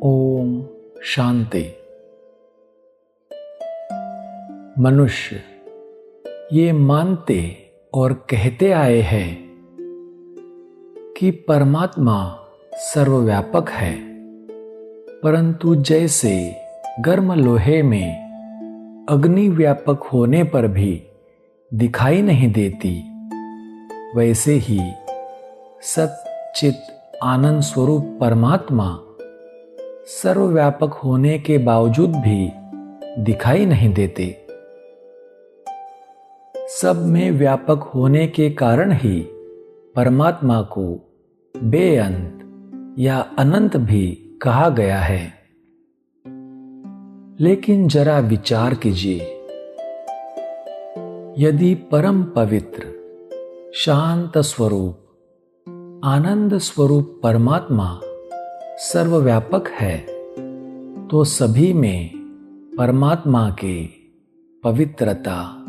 ओम शांति। मनुष्य ये मानते और कहते आए हैं कि परमात्मा सर्वव्यापक है, परंतु जैसे गर्म लोहे में अग्नि व्यापक होने पर भी दिखाई नहीं देती, वैसे ही सच्चित आनंद स्वरूप परमात्मा सर्वव्यापक होने के बावजूद भी दिखाई नहीं देते। सब में व्यापक होने के कारण ही परमात्मा को बेअंत या अनंत भी कहा गया है। लेकिन जरा विचार कीजिए, यदि परम पवित्र शांत स्वरूप आनंद स्वरूप परमात्मा सर्वव्यापक है, तो सभी में परमात्मा के पवित्रता,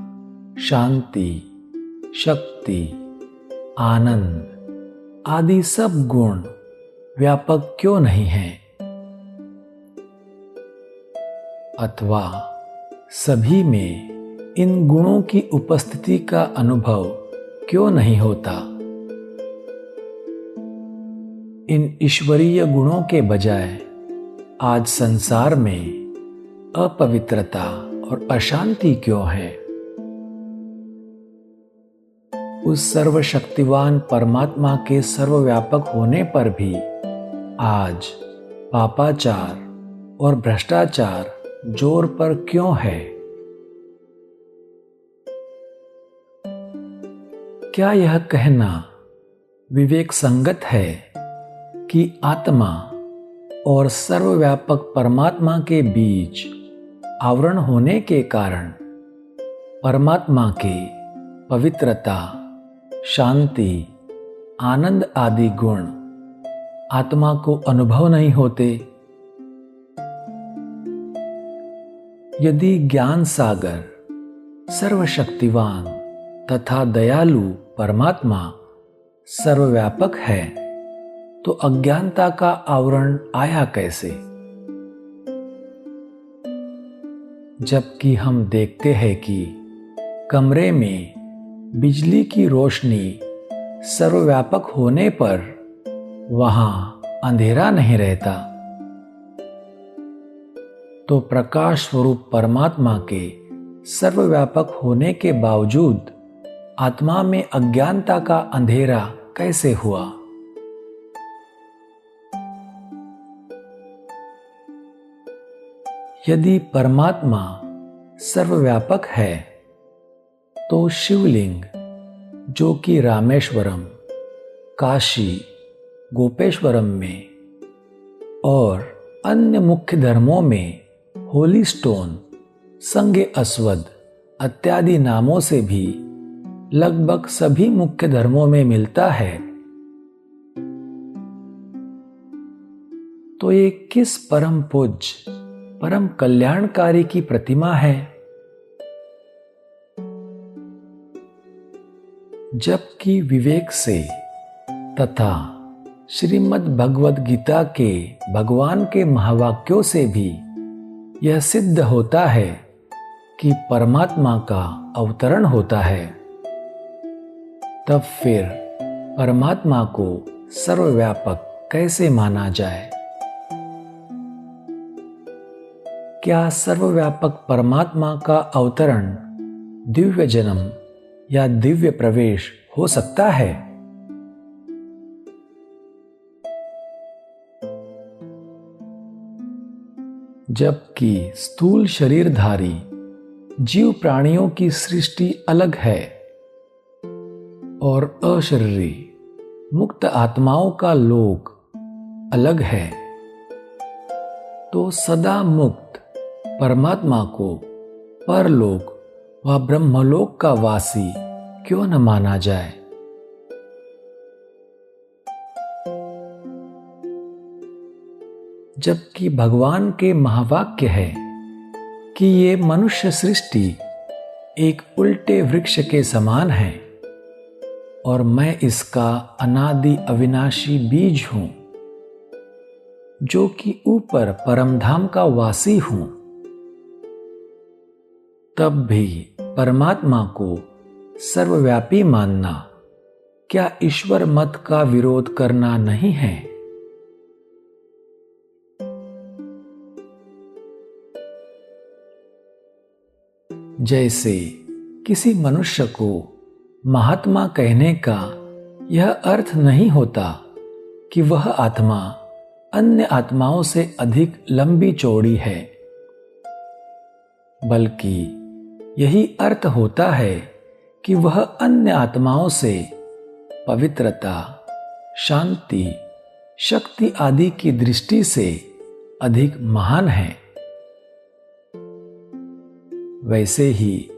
शांति, शक्ति, आनंद आदि सब गुण व्यापक क्यों नहीं हैं? अथवा सभी में इन गुणों की उपस्थिति का अनुभव क्यों नहीं होता? इन ईश्वरीय गुणों के बजाय आज संसार में अपवित्रता और अशांति क्यों है? उस सर्वशक्तिवान परमात्मा के सर्वव्यापक होने पर भी आज पापाचार और भ्रष्टाचार जोर पर क्यों है? क्या यह कहना विवेक संगत है कि आत्मा और सर्वव्यापक परमात्मा के बीच आवरण होने के कारण परमात्मा के पवित्रता, शांति, आनंद आदि गुण आत्मा को अनुभव नहीं होते? यदि ज्ञान सागर सर्वशक्तिवान तथा दयालु परमात्मा सर्वव्यापक है, तो अज्ञानता का आवरण आया कैसे? जबकि हम देखते हैं कि कमरे में बिजली की रोशनी सर्वव्यापक होने पर वहां अंधेरा नहीं रहता, तो प्रकाश स्वरूप परमात्मा के सर्वव्यापक होने के बावजूद आत्मा में अज्ञानता का अंधेरा कैसे हुआ? यदि परमात्मा सर्वव्यापक है, तो शिवलिंग जो कि रामेश्वरम, काशी, गोपेश्वरम में और अन्य मुख्य धर्मों में होली स्टोन, संगे अस्वद इत्यादि नामों से भी लगभग सभी मुख्य धर्मों में मिलता है, तो ये किस परम पूज्य, परम कल्याणकारी की प्रतिमा है? जबकि विवेक से तथा श्रीमद् भगवद गीता के भगवान के महावाक्यों से भी यह सिद्ध होता है कि परमात्मा का अवतरण होता है, तब फिर परमात्मा को सर्वव्यापक कैसे माना जाए? क्या सर्वव्यापक परमात्मा का अवतरण दिव्य जन्म या दिव्य प्रवेश हो सकता है? जबकि स्थूल शरीरधारी जीव प्राणियों की सृष्टि अलग है और अशरीरी मुक्त आत्माओं का लोक अलग है, तो सदा मुक्त परमात्मा को परलोक व ब्रह्मलोक का वासी क्यों न माना जाए? जबकि भगवान के महावाक्य है कि ये मनुष्य सृष्टि एक उल्टे वृक्ष के समान है और मैं इसका अनादि अविनाशी बीज हूं, जो कि ऊपर परमधाम का वासी हूं, तब भी परमात्मा को सर्वव्यापी मानना क्या ईश्वर मत का विरोध करना नहीं है? जैसे किसी मनुष्य को महात्मा कहने का यह अर्थ नहीं होता कि वह आत्मा अन्य आत्माओं से अधिक लंबी चौड़ी है, बल्कि यही अर्थ होता है कि वह अन्य आत्माओं से पवित्रता, शांति, शक्ति आदि की दृष्टि से अधिक महान है। वैसे ही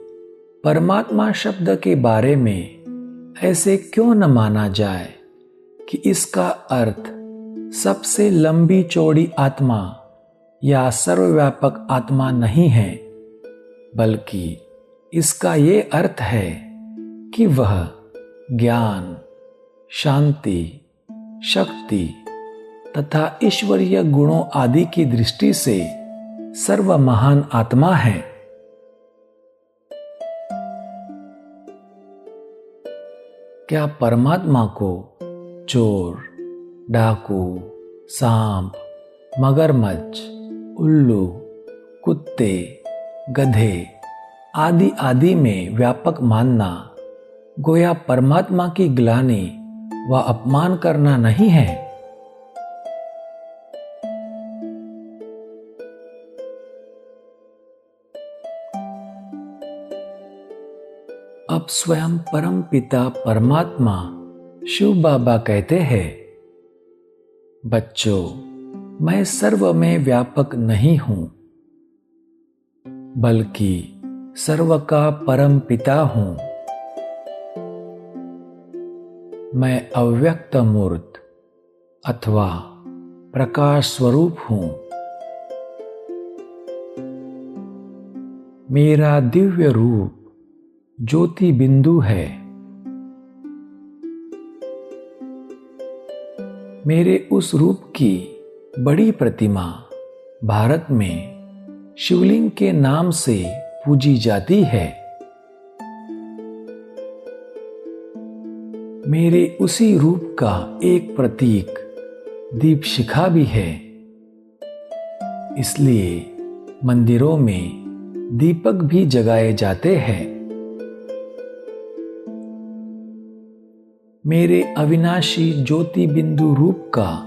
परमात्मा शब्द के बारे में ऐसे क्यों न माना जाए कि इसका अर्थ सबसे लंबी चौड़ी आत्मा या सर्वव्यापक आत्मा नहीं है, बल्कि इसका ये अर्थ है कि वह ज्ञान, शांति, शक्ति तथा ईश्वरीय गुणों आदि की दृष्टि से सर्व महान आत्मा है। क्या परमात्मा को चोर, डाकू, सांप, मगरमच्छ, उल्लू, कुत्ते, गधे आदि आदि में व्यापक मानना गोया परमात्मा की ग्लानि व अपमान करना नहीं है? अब स्वयं परम पिता परमात्मा शिव बाबा कहते हैं, बच्चों, मैं सर्व में व्यापक नहीं हूं, बल्कि सर्व का परम पिता हूं। मैं अव्यक्त मूर्त अथवा प्रकाश स्वरूप हूं। मेरा दिव्य रूप ज्योति बिंदु है। मेरे उस रूप की बड़ी प्रतिमा भारत में शिवलिंग के नाम से पूजी जाती है। मेरे उसी रूप का एक प्रतीक दीप शिखा भी है। इसलिए मंदिरों में दीपक भी जगाए जाते हैं। मेरे अविनाशी ज्योति बिंदु रूप का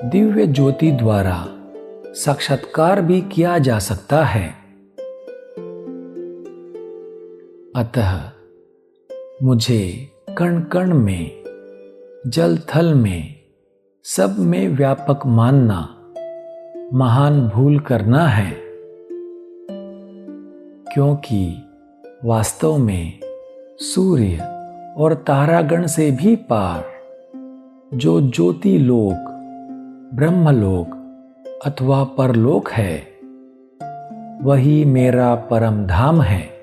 दिव्य ज्योति द्वारा साक्षात्कार भी किया जा सकता है। अतः मुझे कण कण में, जल थल में, सब में व्यापक मानना महान भूल करना है, क्योंकि वास्तव में सूर्य और तारागण से भी पार जो ज्योति लोक, ब्रह्मलोक अथवा परलोक है, वही मेरा परम धाम है।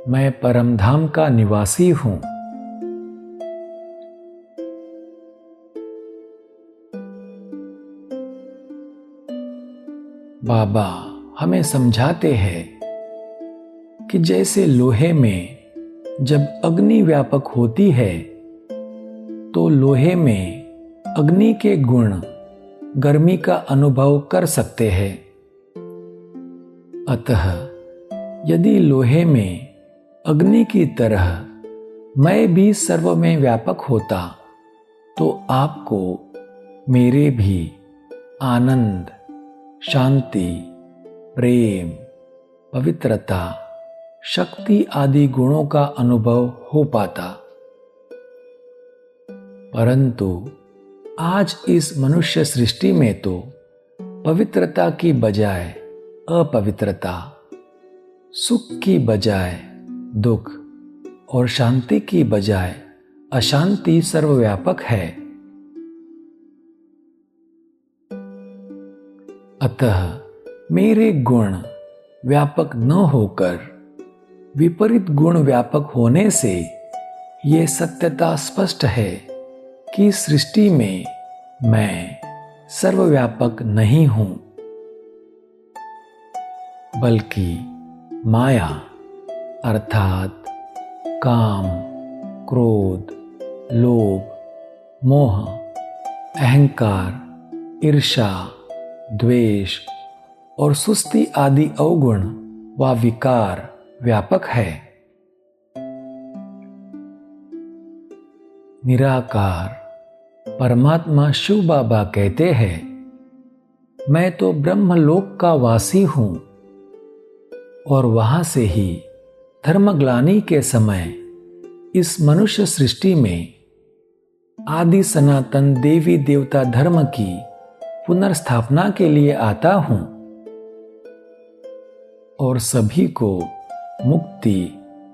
मैं परम धाम का निवासी हूं। बाबा हमें समझाते हैं कि जैसे लोहे में जब अग्नि व्यापक होती है तो लोहे में अग्नि के गुण गर्मी का अनुभव कर सकते हैं। अतः यदि लोहे में अग्नि की तरह मैं भी सर्व में व्यापक होता तो आपको मेरे भी आनंद, शांति, प्रेम, पवित्रता, शक्ति आदि गुणों का अनुभव हो पाता। परंतु आज इस मनुष्य सृष्टि में तो पवित्रता की बजाय अपवित्रता, सुख की बजाय दुख और शांति की बजाय अशांति सर्वव्यापक है। अतः मेरे गुण व्यापक न होकर विपरीत गुण व्यापक होने से ये सत्यता स्पष्ट है कि सृष्टि में मैं सर्वव्यापक नहीं हूं, बल्कि माया अर्थात काम, क्रोध, लोभ, मोह, अहंकार, ईर्ष्या, द्वेष और सुस्ती आदि अवगुण व विकार व्यापक है। निराकार परमात्मा शिव बाबा कहते हैं, मैं तो ब्रह्मलोक का वासी हूं और वहां से ही धर्मग्लानि के समय इस मनुष्य सृष्टि में आदि सनातन देवी देवता धर्म की पुनर्स्थापना के लिए आता हूं और सभी को मुक्ति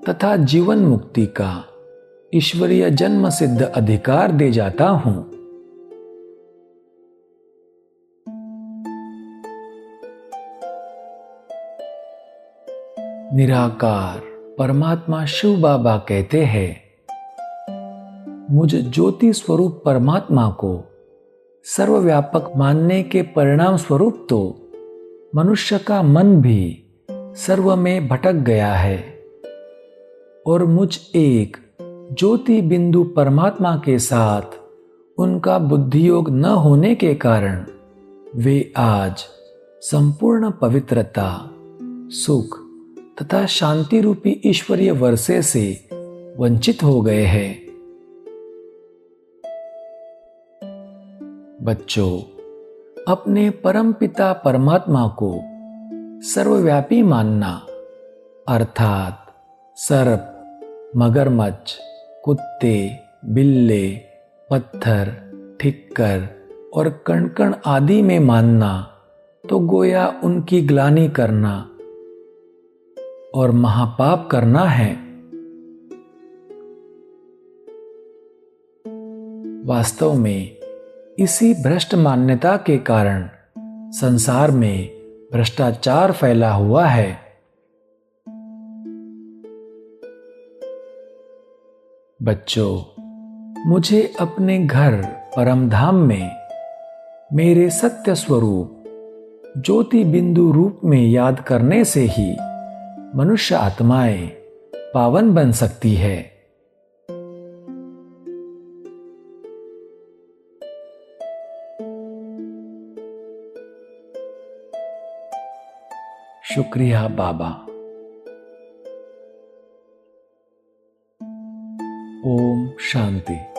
तथा जीवन मुक्ति का ईश्वरीय जन्म सिद्ध अधिकार दे जाता हूं। निराकार परमात्मा शिव बाबा कहते हैं, मुझ ज्योति स्वरूप परमात्मा को सर्वव्यापक मानने के परिणाम स्वरूप तो मनुष्य का मन भी सर्व में भटक गया है और मुझ एक ज्योति बिंदु परमात्मा के साथ उनका बुद्धियोग न होने के कारण वे आज संपूर्ण पवित्रता, सुख तथा शांति रूपी ईश्वरीय वर्षे से वंचित हो गए हैं। बच्चों, अपने परमपिता परमात्मा को सर्वव्यापी मानना अर्थात सर्प, मगरमच्छ, कुत्ते, बिल्ले, पत्थर, ठिक्कर और कण-कण आदि में मानना तो गोया उनकी ग्लानि करना और महापाप करना है। वास्तव में इसी भ्रष्ट मान्यता के कारण संसार में भ्रष्टाचार फैला हुआ है। बच्चों, मुझे अपने घर परमधाम में मेरे सत्य स्वरूप ज्योति बिंदु रूप में याद करने से ही मनुष्य आत्माएं पावन बन सकती है। शुक्रिया बाबा। ओम शांति।